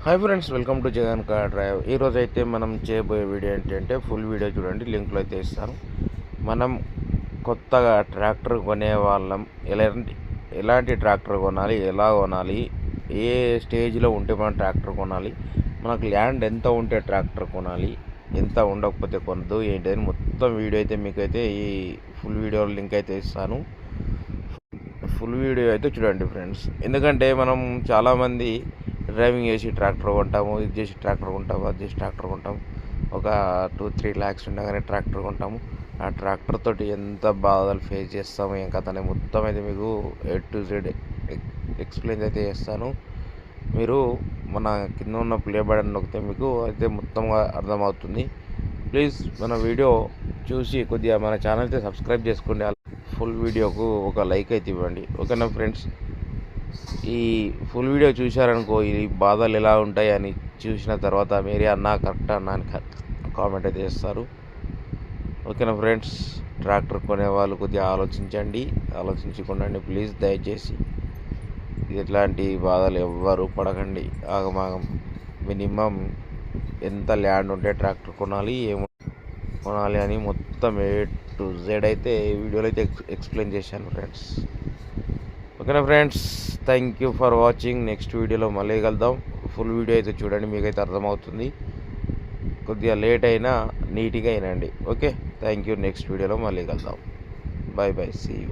Hi friends, welcome to Jagan car drive. ఈరోజు అయితే మనం చేయబోయే వీడియో ఏంటంటే ఫుల్ వీడియో చూడండి, లింక్లో అయితే ఇస్తాను. మనం కొత్తగా ట్రాక్టర్ కొనే వాళ్ళం ఎలాంటి ట్రాక్టర్ కొనాలి, ఎలా కొనాలి, ఏ స్టేజ్లో ఉంటే మనం ట్రాక్టర్ కొనాలి, మనకు ల్యాండ్ ఎంత ఉంటే ట్రాక్టర్ కొనాలి, ఎంత ఉండకపోతే కొనద్దు ఏంటి అని మొత్తం వీడియో అయితే మీకైతే ఈ ఫుల్ వీడియో లింక్ అయితే ఇస్తాను. ఫుల్ వీడియో అయితే చూడండి ఫ్రెండ్స్. ఎందుకంటే మనం చాలామంది డ్రైవింగ్ చేసి ట్రాక్టర్ కొంటాము, ఇది చేసి ట్రాక్టర్ కొంటాము, అది చేసి ట్రాక్టర్ కొంటాము. ఒక 2-3 lakhs ఉండగానే ట్రాక్టర్ కొంటాము. ఆ ట్రాక్టర్ తోటి ఎంత బాధలు ఫేస్ చేస్తాము, ఏం కథ అని మొత్తం అయితే మీకు A to Z ఎక్స్ప్లెయిన్ అయితే చేస్తాను. మీరు మన కింద ఉన్న ప్లే బటన్ నొక్కితే మీకు అయితే మొత్తంగా అర్థమవుతుంది. ప్లీజ్ మన వీడియో చూసి కొద్దిగా మన ఛానల్ అయితే సబ్స్క్రైబ్ చేసుకోండి. ఫుల్ వీడియోకు ఒక లైక్ అయితే ఇవ్వండి, ఓకేనా ఫ్రెండ్స్. ఈ ఫుల్ వీడియో చూశారనుకో, ఈ బాధలు ఎలా ఉంటాయి అని చూసిన తర్వాత మీరే అన్నా కరెక్ట్ అన్నా అని కామెంట్ అయితే చేస్తారు, ఓకేనా ఫ్రెండ్స్. ట్రాక్టర్ కొనే వాళ్ళు కొద్దిగా ఆలోచించుకోండి ప్లీజ్. దయచేసి ఇట్లాంటి బాధలు ఎవ్వరు పడకండి. ఆగమాగం మినిమం ఎంత ల్యాండ్ ఉంటే ట్రాక్టర్ కొనాలి, కొనాలి అని మొత్తం A to Z అయితే ఈ వీడియోలో అయితే ఎక్స్ప్లెయిన్ చేశాను ఫ్రెండ్స్, ఓకేనా friends. Thank you for watching. Next వీడియోలో మళ్ళీ కలుద్దాం. ఫుల్ వీడియో అయితే చూడండి, మీకైతే అర్థమవుతుంది. కొద్దిగా లేట్ అయినా నీట్గా అయినండి, ఓకే. Thank you. నెక్స్ట్ వీడియోలో మళ్ళీ కలుద్దాం. Bye bye, see you.